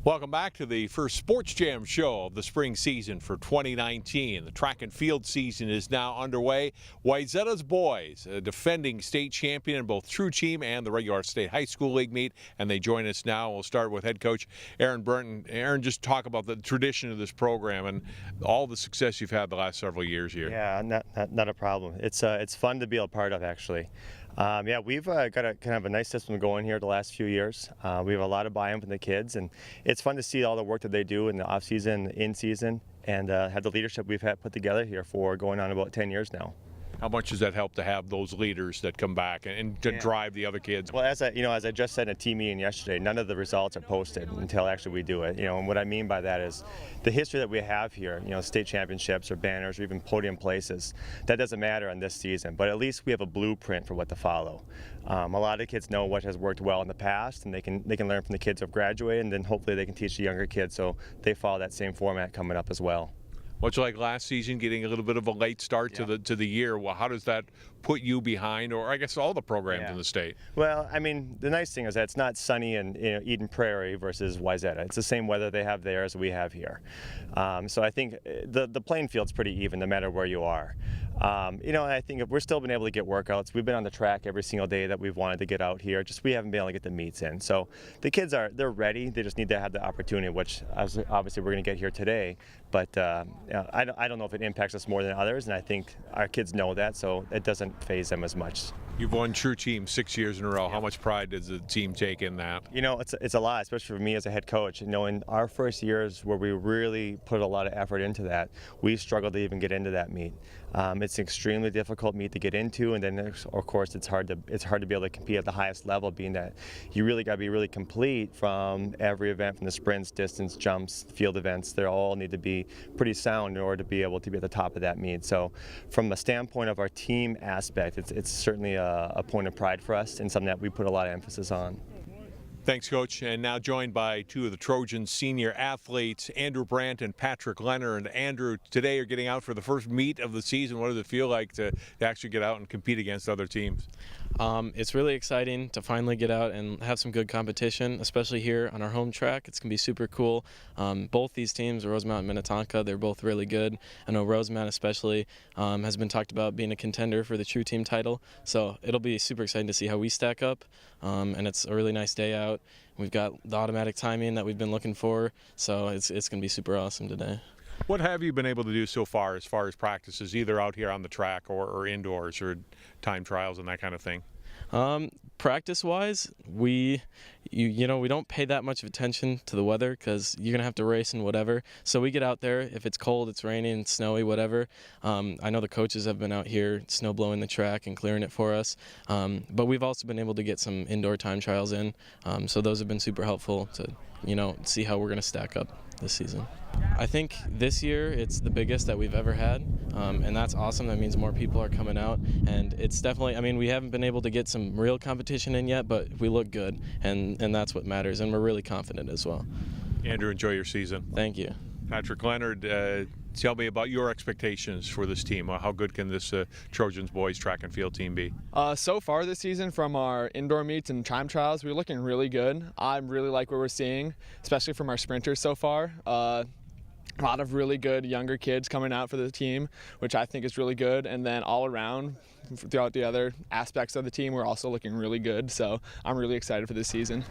Welcome back to the first Sports Jam show of the spring season for 2019. The track and field season is now underway. Wayzata's boys, a defending state champion in both True Team and the regular state high school league meet, and they join us now. We'll start with head coach Aaron Berndt. Aaron, just talk about the tradition of this program and all the success you've had the last several years here. Yeah, not a problem. It's fun to be a part of, actually. Yeah, we've got a kind of a nice system going here the last few years. We have a lot of buy-in from the kids, and it's fun to see all the work that they do in the off-season, in-season, and have the leadership we've had put together here for going on about 10 years now. How much does that help to have those leaders that come back and to drive the other kids? Well, as I just said in a team meeting yesterday, none of the results are posted until actually we do it. And what I mean by that is the history that we have here, state championships or banners or even podium places, that doesn't matter on this season, but at least we have a blueprint for what to follow. A lot of kids know what has worked well in the past, and they can learn from the kids who have graduated, and then hopefully they can teach the younger kids so they follow that same format coming up as well. Much like last season, getting a little bit of a late start to the year. Well, how does that put you behind, or I guess all the programs in the state? Well, I mean, the nice thing is that it's not sunny in Eden Prairie versus Wayzata. It's the same weather they have there as we have here. So I think the playing field's pretty even no matter where you are. And I think we're still been able to get workouts. We've been on the track every single day that we've wanted to get out here. Just we haven't been able to get the meets in. So the kids they're ready. They just need to have the opportunity, which obviously we're going to get here today. But I don't know if it impacts us more than others, and I think our kids know that, so it doesn't faze them as much. You've won True Team 6 years in a row. Yeah. How much pride does the team take in that? It's a lot, especially for me as a head coach. In our first years where we really put a lot of effort into that, we struggled to even get into that meet. It's an extremely difficult meet to get into, and then of course it's hard to be able to compete at the highest level, being that you really got to be really complete from every event, from the sprints, distance, jumps, field events. They all need to be pretty sound in order to be able to be at the top of that meet. So from the standpoint of our team aspect, it's certainly a point of pride for us and something that we put a lot of emphasis on. Thanks, Coach. And now joined by two of the Trojans' senior athletes, Aaron Berndt and Patrick Leonard. And Andrew, today you're getting out for the first meet of the season. What does it feel like to actually get out and compete against other teams? It's really exciting to finally get out and have some good competition, especially here on our home track. It's going to be super cool. Both these teams, Rosemount and Minnetonka, they're both really good. I know Rosemount especially has been talked about being a contender for the True Team title. So it'll be super exciting to see how we stack up. And it's a really nice day out. We've got the automatic timing that we've been looking for, so it's going to be super awesome today. What have you been able to do so far as practices, either out here on the track or indoors, or time trials and that kind of thing? Practice-wise, we don't pay that much of attention to the weather because you're going to have to race and whatever. So we get out there. If it's cold, it's raining, it's snowy, whatever. I know the coaches have been out here snow blowing the track and clearing it for us. But we've also been able to get some indoor time trials in. So those have been super helpful to, see how we're going to stack up this season. I think this year it's the biggest that we've ever had, and that's awesome. That means more people are coming out, and it's definitely, we haven't been able to get some real competition in yet, but we look good, and that's what matters, and we're really confident as well. Andrew, enjoy your season. Thank you. Patrick Leonard, tell me about your expectations for this team. How good can this Trojans boys track and field team be? So far this season, from our indoor meets and time trials, we're looking really good. I really like what we're seeing, especially from our sprinters so far. A lot of really good younger kids coming out for the team, which I think is really good. And then all around, throughout the other aspects of the team, we're also looking really good. So I'm really excited for this season.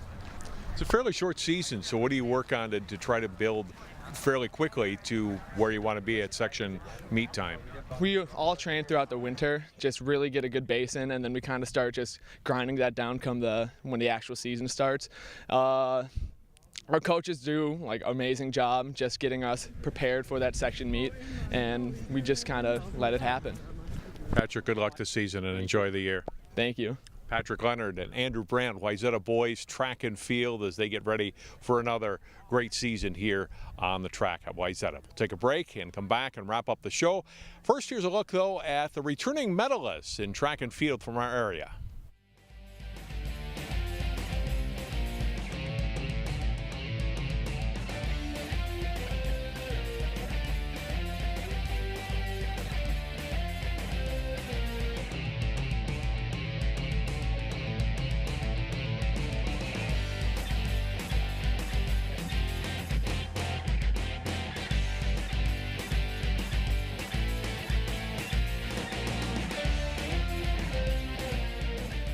It's a fairly short season, so what do you work on to try to build fairly quickly to where you want to be at section meet time? We all train throughout the winter, just really get a good base in, and then we kind of start just grinding that down when the actual season starts. Our coaches do an amazing job just getting us prepared for that section meet, and we just kind of let it happen. Patrick, good luck this season and enjoy the year. Thank you. Patrick Leonard and Aaron Berndt, Wayzata boys track and field, as they get ready for another great season here on the track at Wayzata. We'll take a break and come back and wrap up the show. First, here's a look, though, at the returning medalists in track and field from our area.